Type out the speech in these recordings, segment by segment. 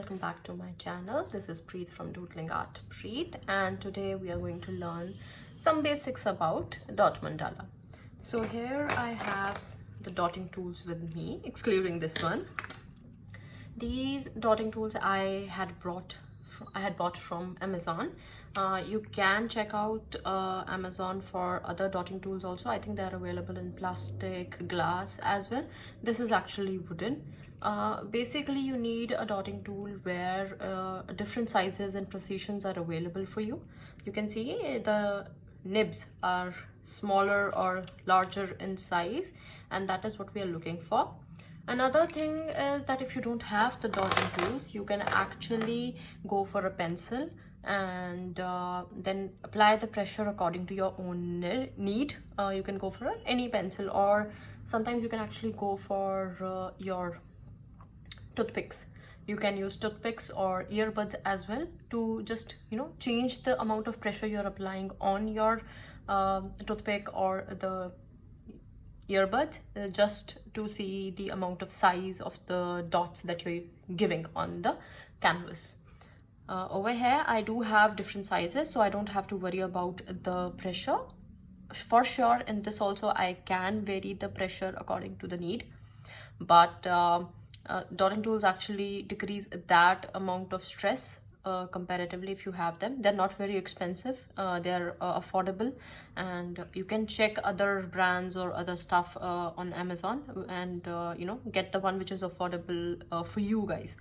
welcome back to my channel. This is Preet from Doodling Art Preet, and today we are going to learn some basics about dot mandala. So here I have the dotting tools with me, excluding this one. These dotting tools I had bought from Amazon. You can check out Amazon for other dotting tools also. I think they are available in plastic, glass as well. This is actually wooden. Basically you need a dotting tool where different sizes and precisions are available for you. You can see the nibs are smaller or larger in size, and that is what we are looking for. Another thing is that if you don't have the dotting tools, you can actually go for a pencil and then apply the pressure according to your own need. You can go for any pencil, or sometimes you can actually go for your toothpicks. You can use toothpicks or earbuds as well to just change the amount of pressure you're applying on your toothpick or the earbud, just to see the amount of size of the dots that you're giving on the canvas. Over here I do have different sizes, so I don't have to worry about the pressure. For sure in this also I can vary the pressure according to the need, but dotting tools actually decrease that amount of stress comparatively if you have them. They're not very expensive, they're affordable, and you can check other brands or other stuff on Amazon and get the one which is affordable for you guys.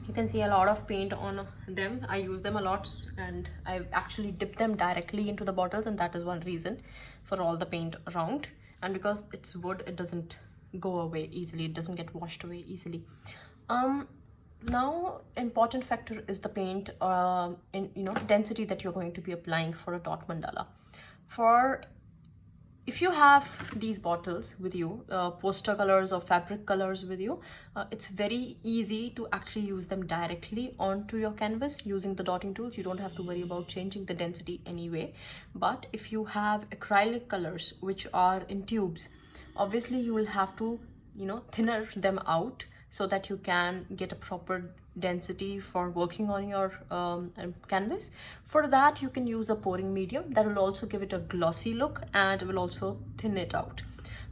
You can see a lot of paint on them. I use them a lot, and I actually dip them directly into the bottles, and that is one reason for all the paint around. And because it's wood, it doesn't go away easily, it doesn't get washed away easily. Now important factor is the paint density that you're going to be applying for a dot mandala. If you have these bottles with you, poster colors or fabric colors with you, it's very easy to actually use them directly onto your canvas using the dotting tools. You don't have to worry about changing the density anyway. But if you have acrylic colors which are in tubes, obviously you will have to thinner them out so that you can get a proper density for working on your canvas. For that you can use a pouring medium that will also give it a glossy look and will also thin it out.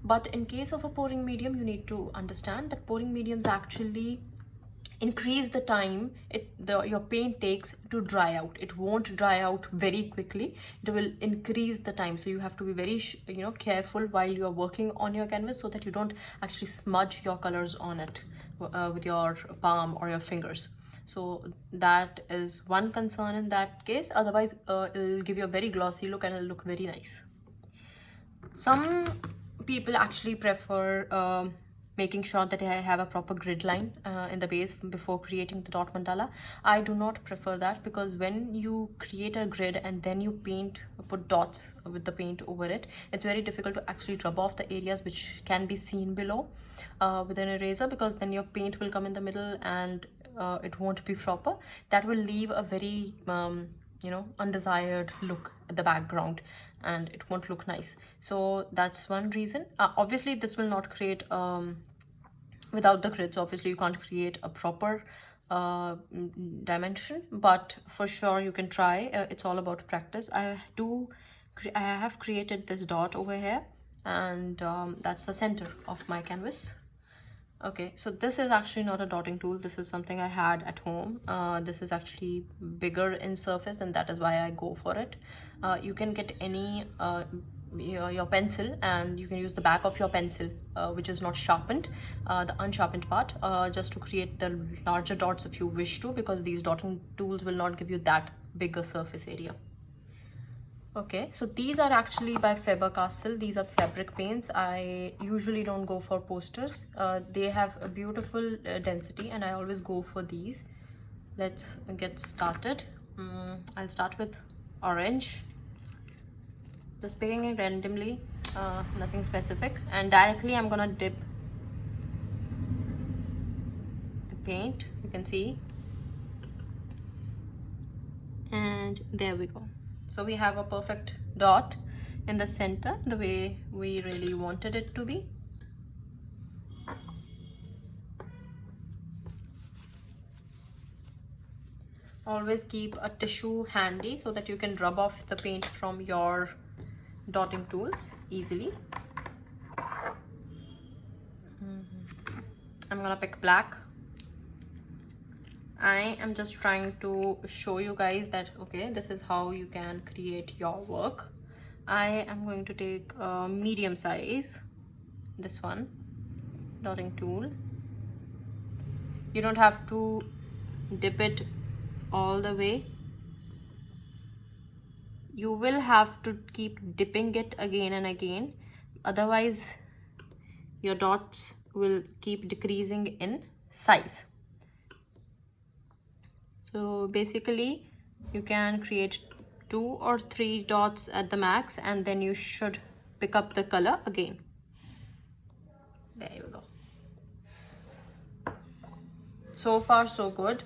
But in case of a pouring medium, you need to understand that pouring mediums actually increase the time your paint takes to dry out. It won't dry out very quickly, it will increase the time. So you have to be very careful while you're working on your canvas so that you don't actually smudge your colors on it with your palm or your fingers. So that is one concern in that case. Otherwise it'll give you a very glossy look and it'll look very nice. Some people actually prefer making sure that I have a proper grid line in the base before creating the dot mandala. I do not prefer that, because when you create a grid and then you put dots with the paint over it, it's very difficult to actually rub off the areas which can be seen below with an eraser, because then your paint will come in the middle and it won't be proper. That will leave a very undesired look at the background and it won't look nice. So that's one reason. Obviously this will not create without the grids, obviously you can't create a proper dimension, but for sure you can try. It's all about practice. I have created this dot over here, and that's the center of my canvas. Okay, so this is actually not a dotting tool, this is something I had at home. This is actually bigger in surface, and that is why I go for it. You can get any your pencil, and you can use the back of your pencil which is not sharpened, the unsharpened part, just to create the larger dots if you wish to, because these dotting tools will not give you that bigger surface area. Okay, so these are actually by Faber castell. These are fabric paints. I usually don't go for posters. They have a beautiful density, and I always go for these. Let's get started. I'll start with orange. Just picking it randomly, nothing specific, and directly I'm gonna dip the paint, you can see, and there we go. So we have a perfect dot in the center, the way we really wanted it to be. always keep a tissue handy so that you can rub off the paint from your dotting tools easily. I'm gonna pick black. I am just trying to show you guys that okay, this is how you can create your work. I am going to take a medium size, this one, dotting tool. You don't have to dip it all the way. You will have to keep dipping it again and again, otherwise your dots will keep decreasing in size. So basically you can create 2 or 3 dots at the max, and then you should pick up the color again. There you go. So far so good.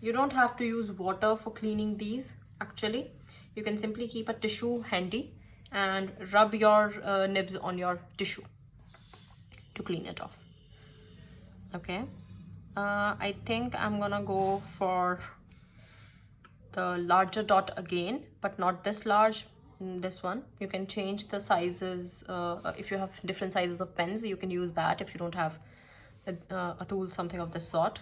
You don't have to use water for cleaning these. Actually, you can simply keep a tissue handy and rub your nibs on your tissue to clean it off. Okay, I think I'm gonna go for the larger dot again, but not this large, this one. You can change the sizes. If you have different sizes of pens, you can use that if you don't have a tool, something of this sort.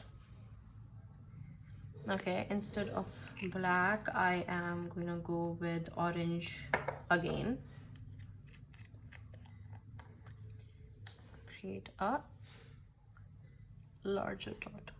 Okay, instead of black, I am going to go with orange again. Create a larger dot.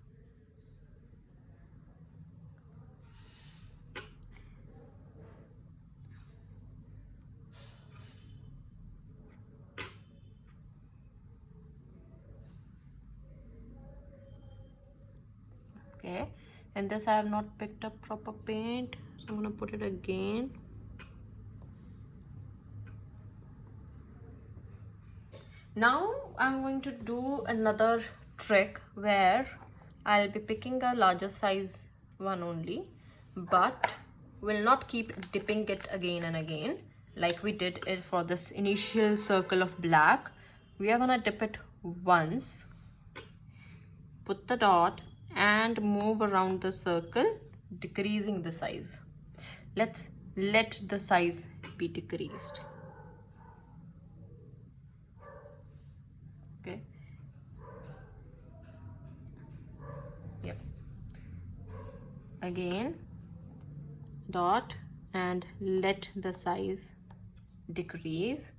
Okay, and this I have not picked up proper paint, so I'm gonna put it again. Now I'm going to do another trick where I'll be picking a larger size one only, but will not keep dipping it again and again like we did it for this initial circle of black. We are gonna dip it once, put the dot, and move around the circle, decreasing the size. Let's let the size be decreased. Okay. Yep. Again, dot, and let the size decrease.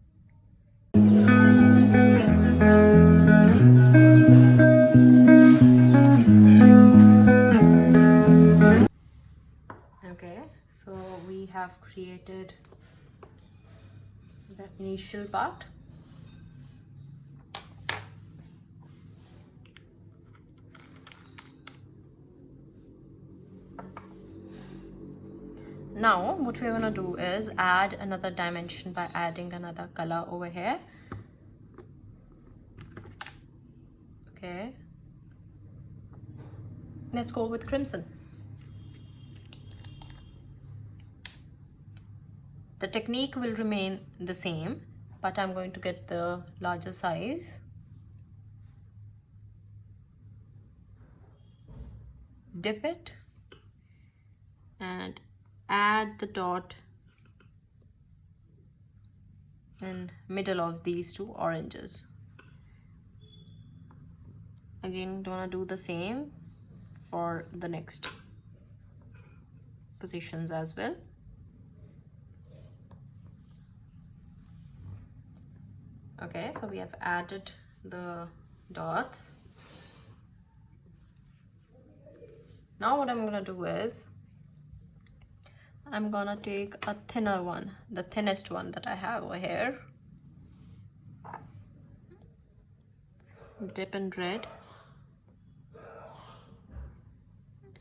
Okay, so we have created the initial part. Now what we're gonna do is add another dimension by adding another color over here. Okay, let's go with crimson. The technique will remain the same, but I'm going to get the larger size. Dip it and add the dot in middle of these two oranges. Again, gonna do the same for the next positions as well. Okay, so we have added the dots. Now what I'm gonna do is I'm gonna take a thinner one, the thinnest one that I have over here. Dip in red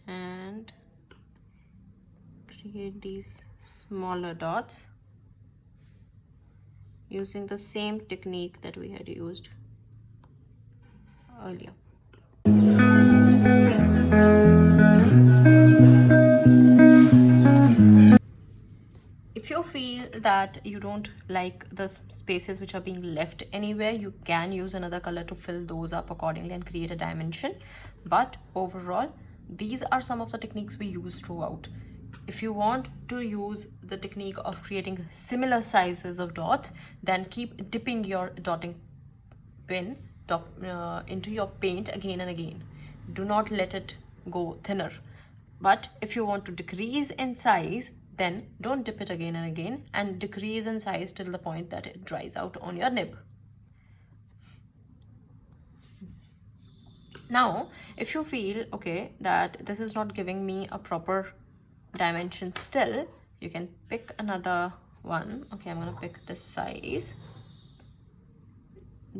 and create these smaller dots using the same technique that we had used earlier. If you feel that you don't like the spaces which are being left anywhere, you can use another color to fill those up accordingly and create a dimension. But overall, These are some of the techniques we use throughout. If you want to use the technique of creating similar sizes of dots, then keep dipping your dotting pen into your paint again and again. Do not let it go thinner. But if you want to decrease in size, then don't dip it again and again, and decrease in size till the point that it dries out on your nib. Now, if you feel okay that this is not giving me a proper dimension still, you can pick another one. Okay, I'm gonna pick this size,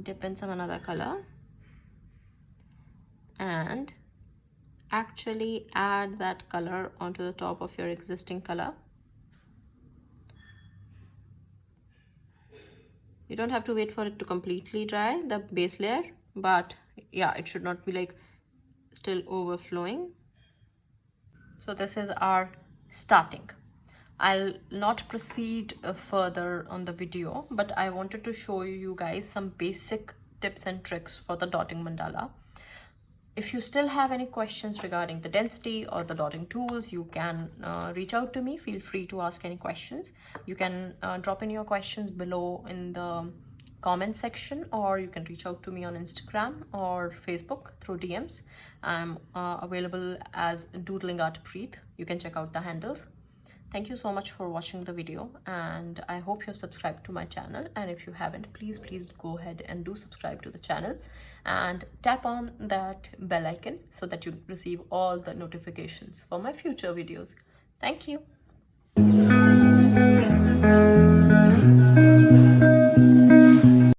dip in some another color, and actually add that color onto the top of your existing color. You don't have to wait for it to completely dry, the base layer, but yeah, it should not be like still overflowing. So this is our starting. I'll not proceed further on the video, but I wanted to show you guys some basic tips and tricks for the dotting mandala. If you still have any questions regarding the density or the dotting tools, you can reach out to me. Feel free to ask any questions. You can drop in your questions below in the comment section, or you can reach out to me on Instagram or Facebook through DMs. I'm available as Doodling Art Preet. You can check out the handles. Thank you so much for watching the video, and I hope you have subscribed to my channel. And if you haven't, please go ahead and do subscribe to the channel and tap on that bell icon so that you receive all the notifications for my future videos. Thank you.